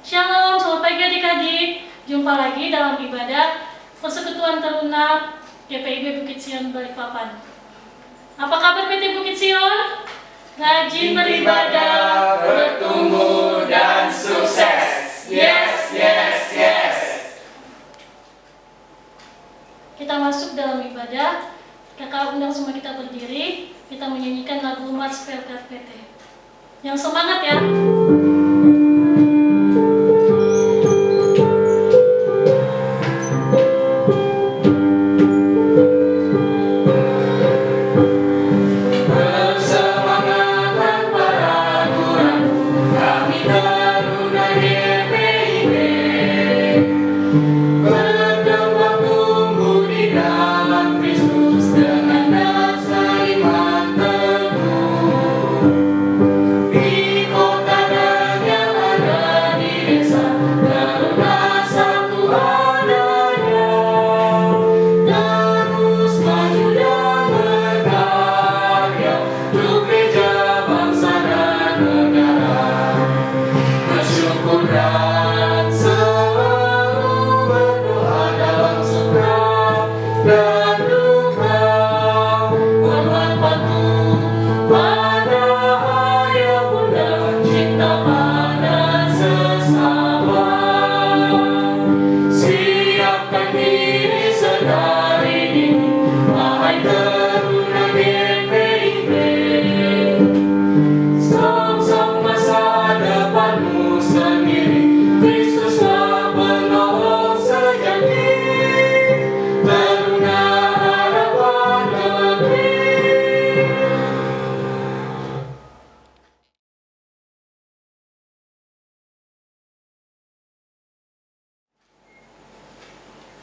Shalom, selamat pagi adik-adik. Jumpa lagi dalam ibadah Persekutuan Taruna GPIB Bukit Sion Balikpapan. Apa kabar PT Bukit Sion? Rajin beribadah, bertumbuh dan sukses. Yes, yes, yes. Kita masuk dalam ibadah. Kakak undang semua kita berdiri. Kita menyanyikan lagu Mars Pelkat PT. Yang semangat ya.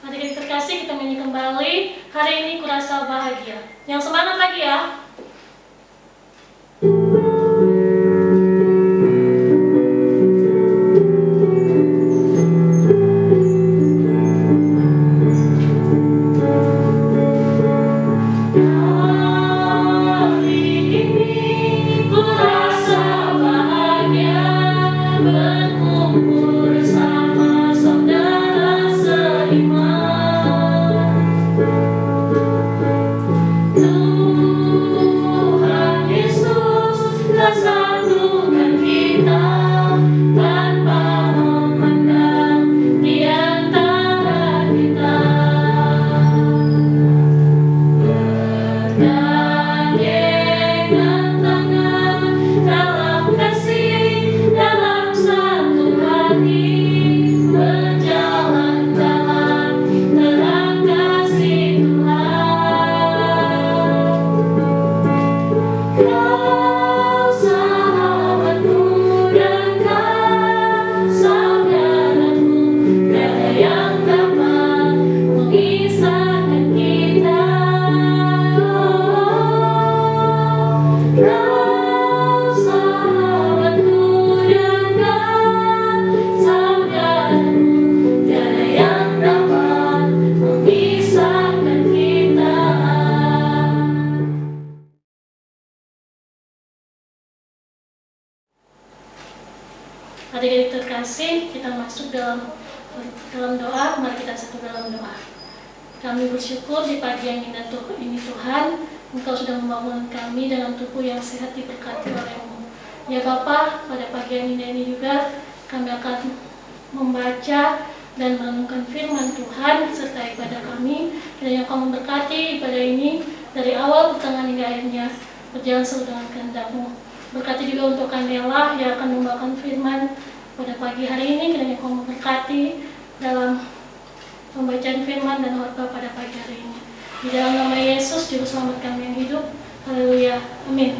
Adik-adik terkasih, kita menyanyi kembali Hari Ini Kurasa Bahagia. Yang semangat lagi ya. Adik-adik terkasih, kita masuk dalam doa. Mari kita satu dalam doa. Kami bersyukur di pagi yang indah ini Tuhan, Engkau sudah membangun kami dengan tubuh yang sehat diberkati oleh-Mu. Ya Bapa, pada pagi yang indah ini juga kami akan membaca dan merenungkan firman Tuhan serta ibadah kami. Kiranya Engkau memberkati ibadah ini dari awal pertengahan hingga akhirnya berjalan sesuai dengan kehendak-Mu. Berkati juga untuk Kanela yang akan membawakan firman pada pagi hari ini. Kiranya Engkau memberkati dalam pembacaan firman dan khotbah pada pagi hari ini. Di dalam nama Yesus, Juru Selamat kami yang hidup. Haleluya. Amin.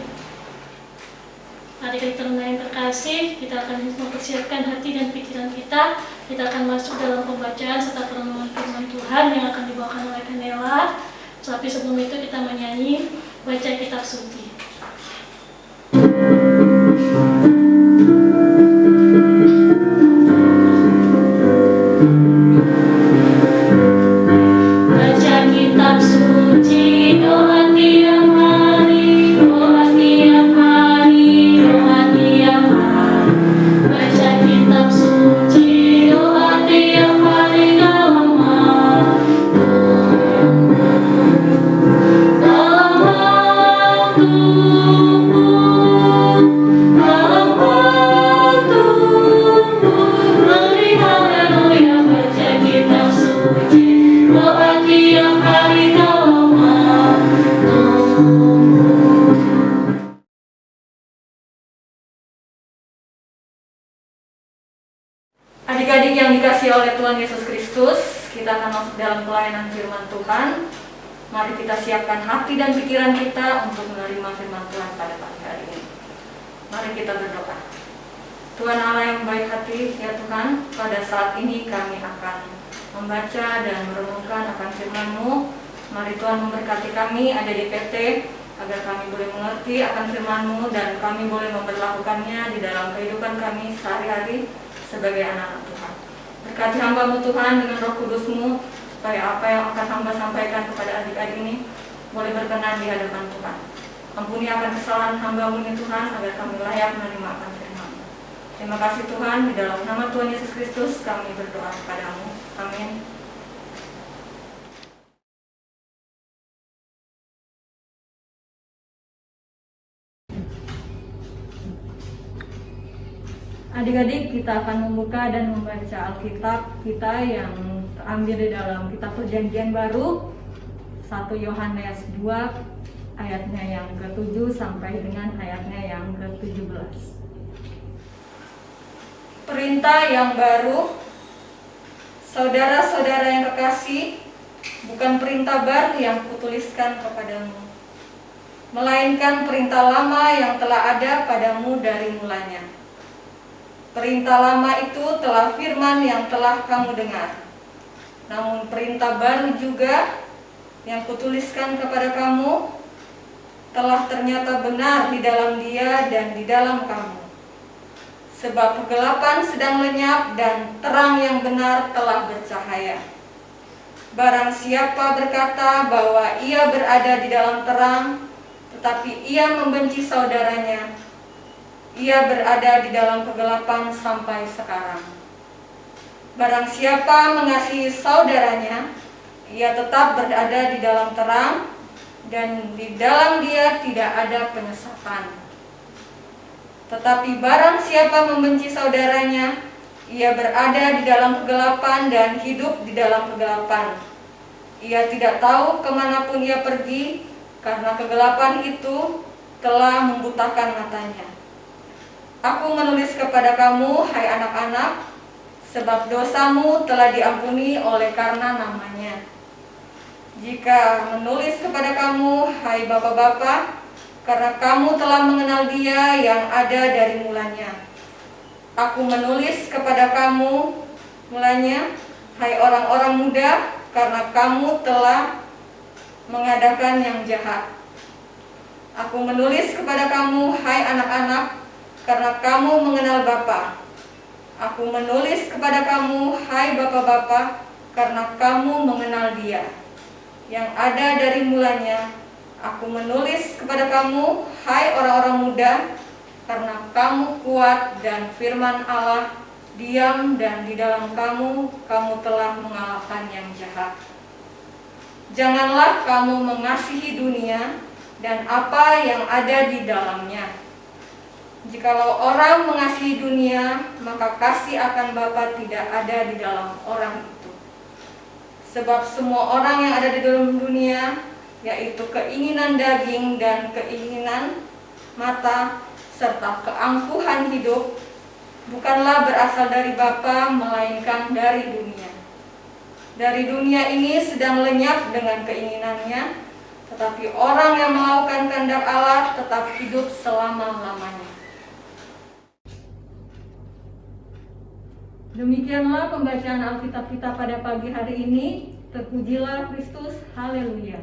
Adik-adik teruna yang terkasih, kita akan mempersiapkan hati dan pikiran kita. Kita akan masuk dalam pembacaan serta perenungan firman Tuhan yang akan dibawakan oleh Kanela. Tapi sebelum itu kita menyanyi baca kitab suci. Baca kitab suci, doa tiap hari, doa tiap hari, doa tiap hari. Baca kitab suci. Adik-adik yang dikasihi oleh Tuhan Yesus Kristus, kita akan masuk dalam pelayanan firman Tuhan. Mari kita siapkan hati dan pikiran kita untuk menerima firman Tuhan pada pagi hari ini. Mari kita berdoa. Tuhan Allah yang baik hati, ya Tuhan, pada saat ini kami akan membaca dan merenungkan akan firman-Mu. Mari Tuhan memberkati kami ada di PT, agar kami boleh mengerti akan firman-Mu dan kami boleh memperlakukannya di dalam kehidupan kami sehari-hari sebagai anak-anak Tuhan. Berkati hamba-Mu Tuhan dengan Roh Kudus-Mu, supaya apa yang akan hamba sampaikan kepada adik-adik ini boleh berkenan di hadapan Tuhan. Ampuni akan kesalahan hamba-Mu ini Tuhan, agar kami layak menerima akan firman-Mu. Terima kasih Tuhan, di dalam nama Tuhan Yesus Kristus kami berdoa kepada-Mu. Amin. Adik-adik, kita akan membuka dan membaca Alkitab kita yang terambil di dalam kitab Perjanjian Baru 1 Yohanes 2 ayatnya yang ke-7 sampai dengan ayatnya yang ke-17. Perintah yang baru, saudara-saudara yang kekasih, bukan perintah baru yang kutuliskan kepadamu, melainkan perintah lama yang telah ada padamu dari mulanya. Perintah lama itu telah firman yang telah kamu dengar. Namun perintah baru juga yang kutuliskan kepada kamu telah ternyata benar di dalam Dia dan di dalam kamu. Sebab kegelapan sedang lenyap dan terang yang benar telah bercahaya. Barang siapa berkata bahwa ia berada di dalam terang, tetapi ia membenci saudaranya, ia berada di dalam kegelapan sampai sekarang. Barang siapa mengasihi saudaranya, ia tetap berada di dalam terang, dan di dalam dia tidak ada penyesatan. Tetapi barang siapa membenci saudaranya, ia berada di dalam kegelapan dan hidup di dalam kegelapan. Ia tidak tahu kemanapun ia pergi, karena kegelapan itu telah membutakan matanya. Aku menulis kepada kamu, hai anak-anak, sebab dosamu telah diampuni oleh karena namanya. Jika menulis kepada kamu, hai bapak-bapak, karena kamu telah mengenal Dia yang ada dari mulanya. Aku menulis kepada kamu mulanya, hai orang-orang muda, karena kamu telah mengadakan yang jahat. Aku menulis kepada kamu, hai anak-anak, karena kamu mengenal Bapa. Aku menulis kepada kamu, hai bapak-bapak, karena kamu mengenal Dia yang ada dari mulanya. Aku menulis kepada kamu, hai orang-orang muda, karena kamu kuat dan firman Allah diam dan di dalam kamu telah mengalahkan yang jahat. Janganlah kamu mengasihi dunia dan apa yang ada di dalamnya. Jikalau orang mengasihi dunia, maka kasih akan Bapa tidak ada di dalam orang itu. Sebab semua orang yang ada di dalam dunia, yaitu keinginan daging dan keinginan mata, serta keangkuhan hidup, bukanlah berasal dari Bapa, melainkan dari dunia. Dari dunia ini sedang lenyap dengan keinginannya, tetapi orang yang melakukan kehendak Allah tetap hidup selama-lamanya. Demikianlah pembacaan Alkitab kita pada pagi hari ini. Terpujilah Kristus, haleluya.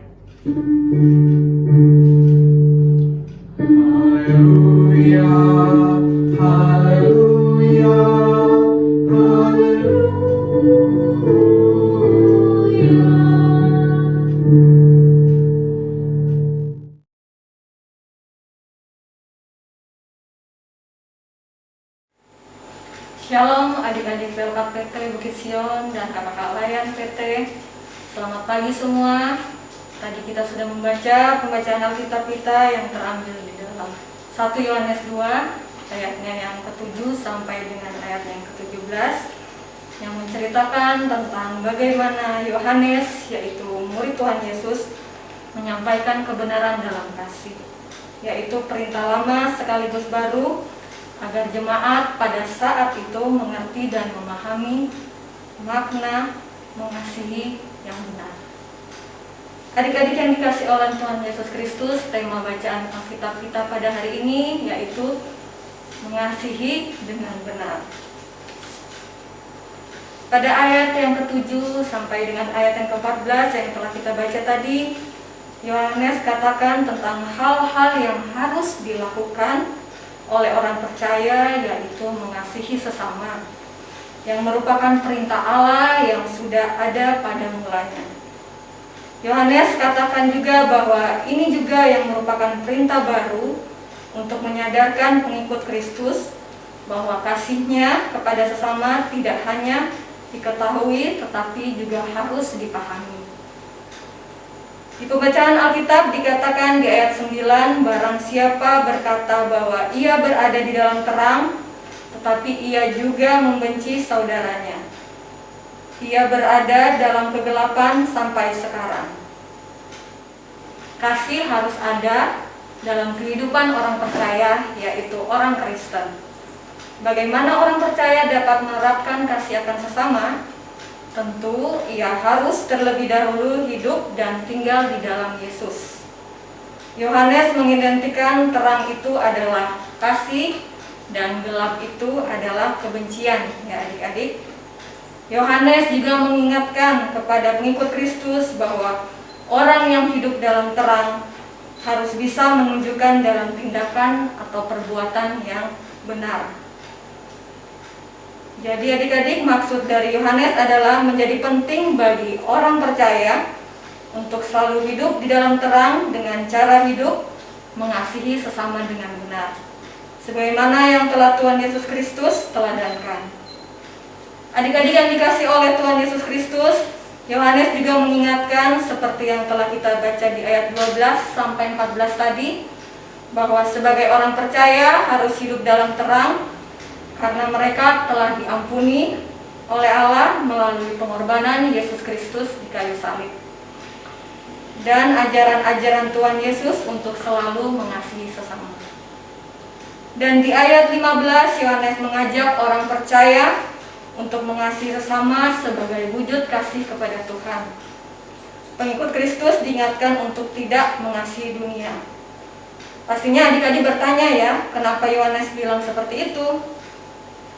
Haleluya, haleluya, haleluya. Shalom adik-adik Pelkat PT Bukit Sion dan kakak-kakak layan PT. Selamat pagi semua. Tadi kita sudah membaca pembacaan Alkitab kita yang terambil di dalam 1 Yohanes 2 ayatnya yang ke-7 sampai dengan ayat yang ke-17, yang menceritakan tentang bagaimana Yohanes, yaitu murid Tuhan Yesus, menyampaikan kebenaran dalam kasih, yaitu perintah lama sekaligus baru, agar jemaat pada saat itu mengerti dan memahami makna mengasihi yang benar. Adik-adik yang dikasihi oleh Tuhan Yesus Kristus, tema bacaan Alkitab kita pada hari ini yaitu mengasihi dengan benar. Pada ayat yang ke-7 sampai dengan ayat yang ke-14 yang telah kita baca tadi, Yohanes katakan tentang hal-hal yang harus dilakukan oleh orang percaya, yaitu mengasihi sesama, yang merupakan perintah Allah yang sudah ada pada mulanya. Yohanes katakan juga bahwa ini juga yang merupakan perintah baru untuk menyadarkan pengikut Kristus bahwa kasihnya kepada sesama tidak hanya diketahui tetapi juga harus dipahami. Di pembacaan Alkitab dikatakan di ayat 9, barang siapa berkata bahwa ia berada di dalam terang, tetapi ia juga membenci saudaranya, ia berada dalam kegelapan sampai sekarang. Kasih harus ada dalam kehidupan orang percaya, yaitu orang Kristen. Bagaimana orang percaya dapat menerapkan kasih akan sesama? Tentu ia harus terlebih dahulu hidup dan tinggal di dalam Yesus. Yohanes mengidentikan terang itu adalah kasih dan gelap itu adalah kebencian, ya adik-adik. Yohanes juga mengingatkan kepada pengikut Kristus bahwa orang yang hidup dalam terang harus bisa menunjukkan dalam tindakan atau perbuatan yang benar. Jadi adik-adik, maksud dari Yohanes adalah menjadi penting bagi orang percaya untuk selalu hidup di dalam terang dengan cara hidup mengasihi sesama dengan benar, sebagaimana yang telah Tuhan Yesus Kristus teladankan. Adik-adik yang dikasihi oleh Tuhan Yesus Kristus, Yohanes juga mengingatkan seperti yang telah kita baca di ayat 12 sampai 14 tadi, bahwa sebagai orang percaya harus hidup dalam terang karena mereka telah diampuni oleh Allah melalui pengorbanan Yesus Kristus di kayu salib. Dan ajaran-ajaran Tuhan Yesus untuk selalu mengasihi sesama. Dan di ayat 15 Yohanes mengajak orang percaya untuk mengasihi sesama sebagai wujud kasih kepada Tuhan. Pengikut Kristus diingatkan untuk tidak mengasihi dunia. Pastinya adik-adik bertanya ya, kenapa Yohanes bilang seperti itu?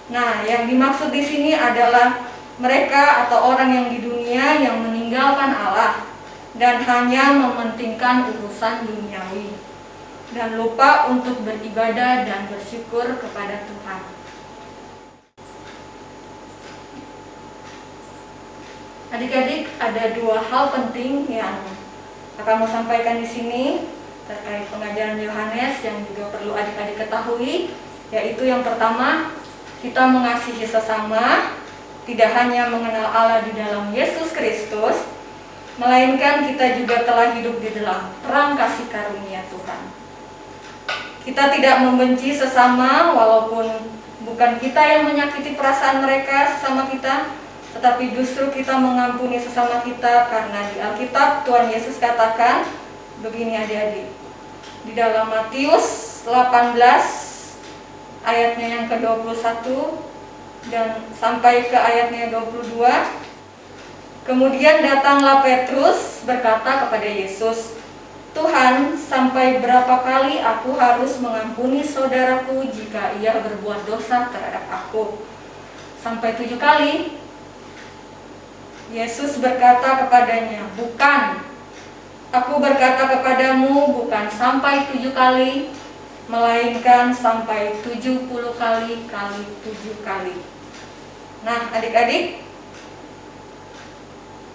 Nah, yang dimaksud di sini adalah mereka atau orang yang di dunia yang meninggalkan Allah dan hanya mementingkan urusan duniawi dan lupa untuk beribadah dan bersyukur kepada Tuhan. Adik-adik, ada dua hal penting yang akan mau sampaikan di sini terkait pengajaran Yohanes yang juga perlu adik-adik ketahui, yaitu yang pertama, kita mengasihi sesama tidak hanya mengenal Allah di dalam Yesus Kristus, melainkan kita juga telah hidup di dalam terang kasih karunia Tuhan. Kita tidak membenci sesama walaupun bukan kita yang menyakiti perasaan mereka sesama kita, tetapi justru kita mengampuni sesama kita karena di Alkitab Tuhan Yesus katakan begini adik-adik. Di dalam Matius 18 ayatnya yang ke-21 dan sampai ke ayatnya 22. Kemudian datanglah Petrus berkata kepada Yesus, Tuhan, sampai berapa kali aku harus mengampuni saudaraku jika ia berbuat dosa terhadap aku? Sampai 7 kali? Yesus berkata kepadanya, bukan. Aku berkata kepadamu bukan sampai 7 kali, melainkan sampai 70 kali kali 7 kali. Nah adik-adik,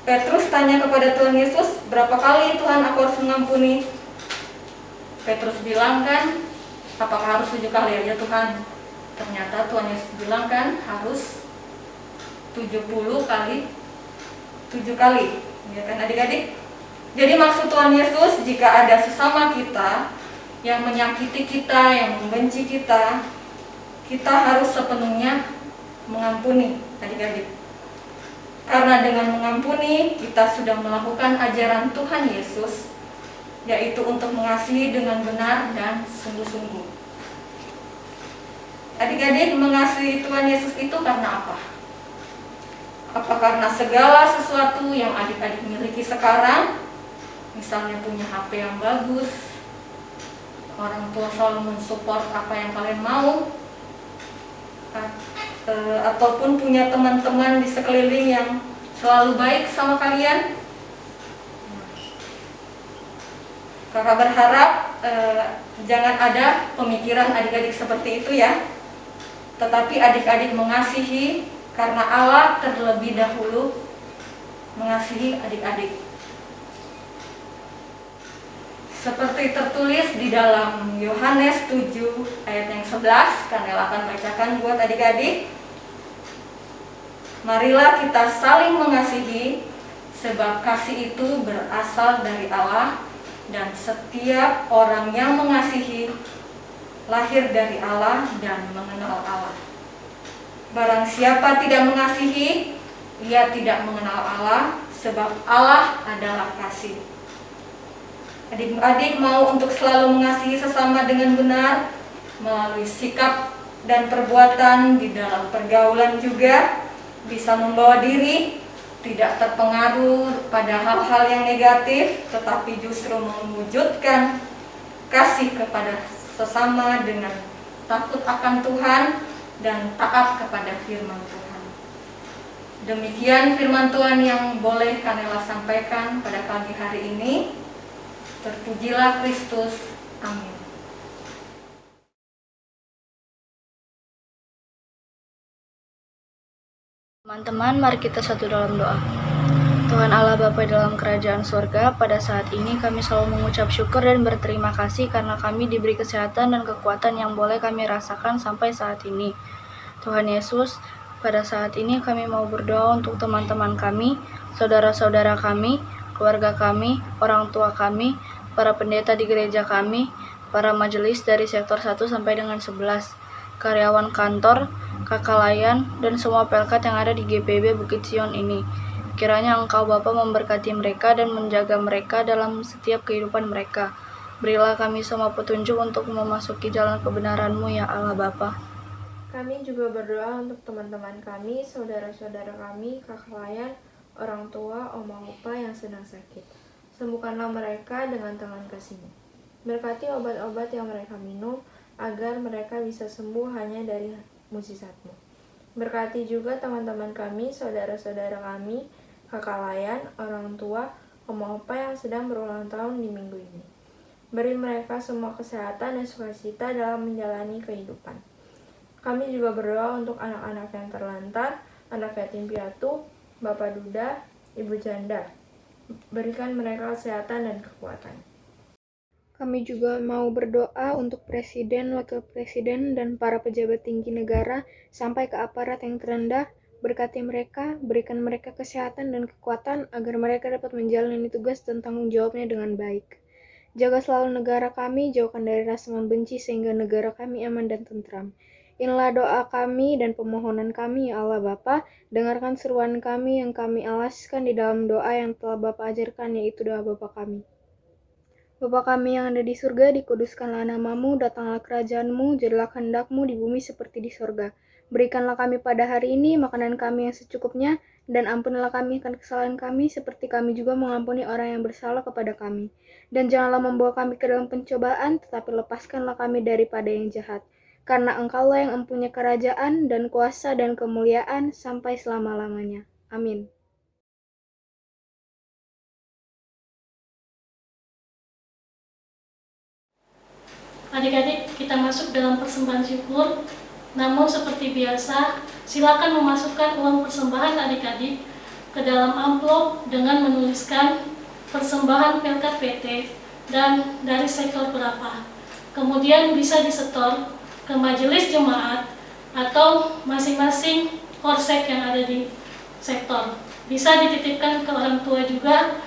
Petrus tanya kepada Tuhan Yesus, berapa kali Tuhan aku harus mengampuni? Petrus bilang kan, apakah harus 7 kali aja Tuhan? Ternyata Tuhan Yesus bilang kan, harus 70 kali 7 kali. Ya kan adik-adik? Jadi maksud Tuhan Yesus, jika ada sesama kita yang menyakiti kita, yang membenci kita, kita harus sepenuhnya mengampuni adik-adik. Karena dengan mengampuni, kita sudah melakukan ajaran Tuhan Yesus, yaitu untuk mengasihi dengan benar dan sungguh-sungguh. Adik-adik, mengasihi Tuhan Yesus itu karena apa? Apa karena segala sesuatu yang adik-adik miliki sekarang, misalnya punya HP yang bagus, orang tua selalu mensupport apa yang kalian mau, ataupun punya teman-teman di sekeliling yang selalu baik sama kalian? Kakak berharap jangan ada pemikiran adik-adik seperti itu ya. Tetapi adik-adik mengasihi karena Allah terlebih dahulu mengasihi adik-adik. Seperti tertulis di dalam Yohanes 7 ayat yang 11, Kanela akan bacakan buat adik-adik. Marilah kita saling mengasihi, sebab kasih itu berasal dari Allah, dan setiap orang yang mengasihi lahir dari Allah dan mengenal Allah. Barang siapa tidak mengasihi, ia tidak mengenal Allah, sebab Allah adalah kasih. Adik-adik mau untuk selalu mengasihi sesama dengan benar, melalui sikap dan perbuatan di dalam pergaulan juga, bisa membawa diri tidak terpengaruh pada hal-hal yang negatif, tetapi justru mewujudkan kasih kepada sesama dengan takut akan Tuhan dan taat kepada firman Tuhan. Demikian firman Tuhan yang boleh Kanela sampaikan pada pagi hari ini. Terpujilah Kristus. Amin. Teman-teman, mari kita satu dalam doa. Tuhan Allah Bapa dalam kerajaan surga, pada saat ini kami selalu mengucap syukur dan berterima kasih karena kami diberi kesehatan dan kekuatan yang boleh kami rasakan sampai saat ini. Tuhan Yesus, pada saat ini kami mau berdoa untuk teman-teman kami, saudara-saudara kami, keluarga kami, orang tua kami, para pendeta di gereja kami, para majelis dari sektor 1 sampai dengan 11, karyawan kantor, kakak layan, dan semua pelkat yang ada di GPB Bukit Sion ini. Kiranya Engkau Bapa memberkati mereka dan menjaga mereka dalam setiap kehidupan mereka. Berilah kami semua petunjuk untuk memasuki jalan kebenaran-Mu ya Allah Bapa. Kami juga berdoa untuk teman-teman kami, saudara-saudara kami, kakak layan, orang tua, oma opa yang sedang sakit. Sembuhkanlah mereka dengan tangan kasih-Mu. Berkati obat-obat yang mereka minum, agar mereka bisa sembuh hanya dari mujizat-Mu. Berkati juga teman-teman kami, saudara-saudara kami, kakak layan, orang tua, oma opa yang sedang berulang tahun di minggu ini. Beri mereka semua kesehatan dan sukacita dalam menjalani kehidupan. Kami juga berdoa untuk anak-anak yang terlantar, anak yatim piatu, bapak duda, ibu janda. Berikan mereka kesehatan dan kekuatan. Kami juga mau berdoa untuk presiden, wakil presiden, dan para pejabat tinggi negara sampai ke aparat yang terendah. Berkati mereka, berikan mereka kesehatan dan kekuatan agar mereka dapat menjalani tugas dan tanggung jawabnya dengan baik. Jaga selalu negara kami, jauhkan dari rasa membenci sehingga negara kami aman dan tentram. Inilah doa kami dan pemohonan kami ya Allah Bapa. Dengarkan seruan kami yang kami alaskan di dalam doa yang telah Bapa ajarkan, yaitu doa Bapa kami. Bapa kami yang ada di surga, dikuduskanlah namamu, datanglah kerajaan-Mu, jadilah kehendak-Mu di bumi seperti di surga. Berikanlah kami pada hari ini makanan kami yang secukupnya, dan ampunilah kami akan kesalahan kami, seperti kami juga mengampuni orang yang bersalah kepada kami. Dan janganlah membawa kami ke dalam pencobaan, tetapi lepaskanlah kami daripada yang jahat. Karena Engkaulah yang mempunyai kerajaan dan kuasa dan kemuliaan sampai selama-lamanya. Amin. Adik-adik, kita masuk dalam persembahan syukur. Namun seperti biasa, silakan memasukkan uang persembahan adik-adik ke dalam amplop dengan menuliskan persembahan Pelkat PT dan dari sektor berapa. Kemudian bisa disetor ke majelis jemaat atau masing-masing korsek yang ada di sektor. Bisa dititipkan ke orang tua juga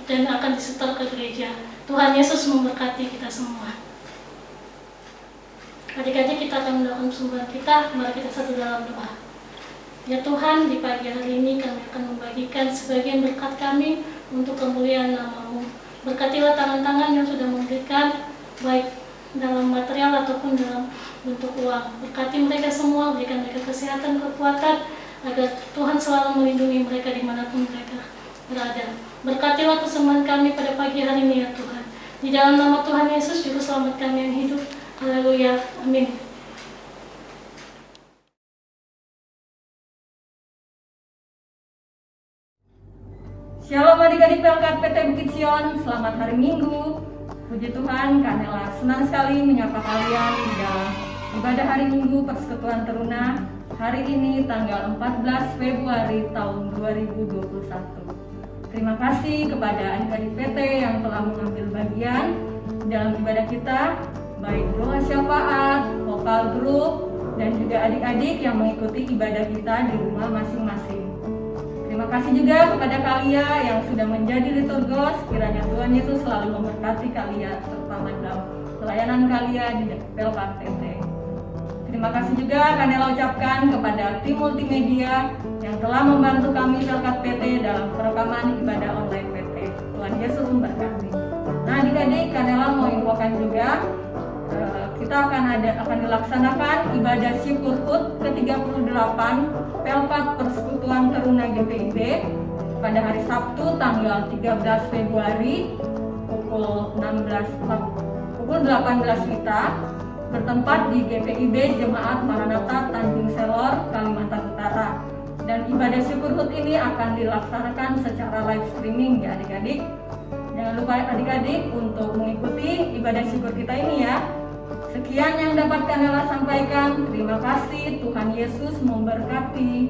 dan akan disetor ke gereja. Tuhan Yesus memberkati kita semua. Adik-adik, kita akan melakukan persembahan kita. Mari kita satu dalam doa. Ya Tuhan, di pagi hari ini kami akan membagikan sebagian berkat kami untuk kemuliaan nama-Mu. Berkatilah tangan-tangan yang sudah memberikan, baik dalam material ataupun dalam untuk uang. Berkati mereka semua, berikan mereka kesehatan, kekuatan, agar Tuhan selalu melindungi mereka dimanapun mereka berada. Berkatilah persembahan kami pada pagi hari ini ya Tuhan. Di dalam nama Tuhan Yesus, Juru Selamat kami yang hidup. Haleluya. Amin. Shalom adik-adik Pelkat PT Bukit Sion, selamat hari Minggu. Puji Tuhan, Kanela senang sekali menyapa kalian di dalam ibadah hari Minggu Persekutuan Teruna hari ini tanggal 14 Februari tahun 2021. Terima kasih kepada adik-adik PT yang telah mengambil bagian dalam ibadah kita, baik doa syafaat, vokal grup, dan juga adik-adik yang mengikuti ibadah kita di rumah masing-masing. Terima kasih juga kepada kalian yang sudah menjadi liturgos. Kiranya Tuhan Yesus selalu memberkati kalian terutama dalam pelayanan kalian di Pelkat PT. Terima kasih juga Kanela ucapkan kepada tim multimedia yang telah membantu kami Pelkat PT dalam perekaman ibadah online PT. Tuhan Yesus memberkati. Nah adik-adik, Kanela mau infokan juga kita akan dilaksanakan ibadah syukur HUT ke-38 Pelkat Persekutuan Teruna GPIB pada hari Sabtu tanggal 13 Februari pukul 18 WITA bertempat di GPIB Jemaat Maranatha Tanjung Selor, Kalimantan Utara. Dan ibadah syukur HUT ini akan dilaksanakan secara live streaming ya adik-adik. Jangan lupa adik-adik untuk mengikuti ibadah syukur kita ini ya. Sekian yang dapat Kanela sampaikan. Terima kasih. Tuhan Yesus memberkati.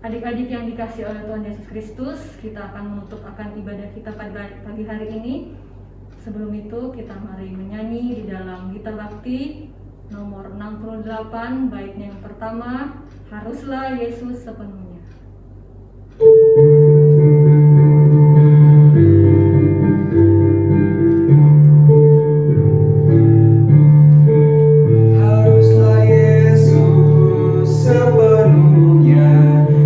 Adik-adik yang dikasihi oleh Tuhan Yesus Kristus, kita akan menutup akan ibadah kita pada pagi hari ini. Sebelum itu kita mari menyanyi di dalam Gita Bakti nomor 68, baitnya yang pertama, Haruslah Yesus Sepenuhnya. Haruslah Yesus sepenuhnya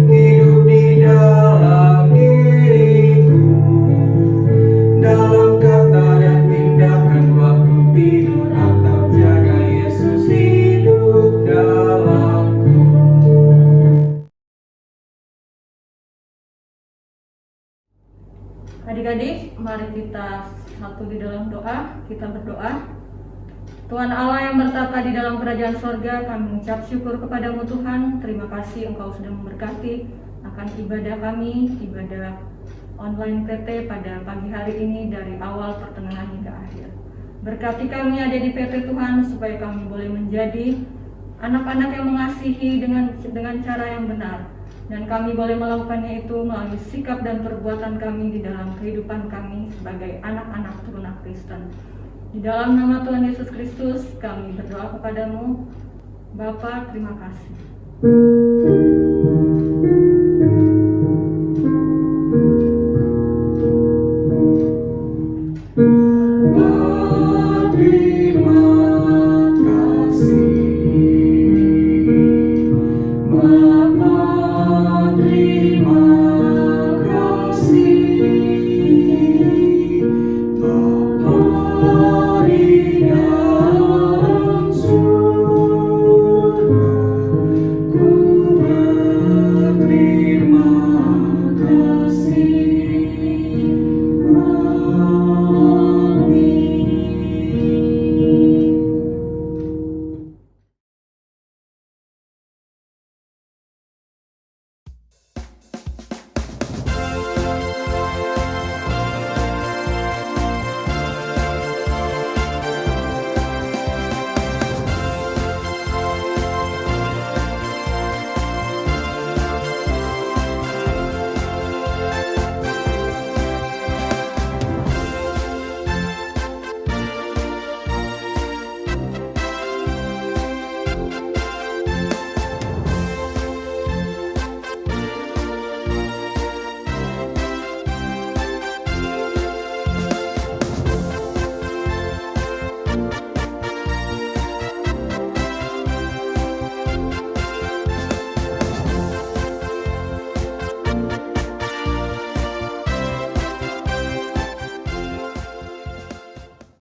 hidup di dalam diriku, dalam kata dan tindakan, waktu tidur atau jaga, Yesus hidup dalamku. Adik-adik, mari kita satu di dalam doa. Kita berdoa. Tuhan Allah yang bertata di dalam kerajaan sorga, kami mengucap syukur kepadamu Tuhan. Terima kasih Engkau sudah memberkati akan ibadah kami, ibadah online PT pada pagi hari ini dari awal pertengahan hingga akhir. Berkati kami ada di PT Tuhan, supaya kami boleh menjadi anak-anak yang mengasihi dengan cara yang benar. Dan kami boleh melakukannya itu melalui sikap dan perbuatan kami di dalam kehidupan kami sebagai anak-anak turunan Kristen. Di dalam nama Tuhan Yesus Kristus kami berdoa kepadamu, Bapa, terima kasih.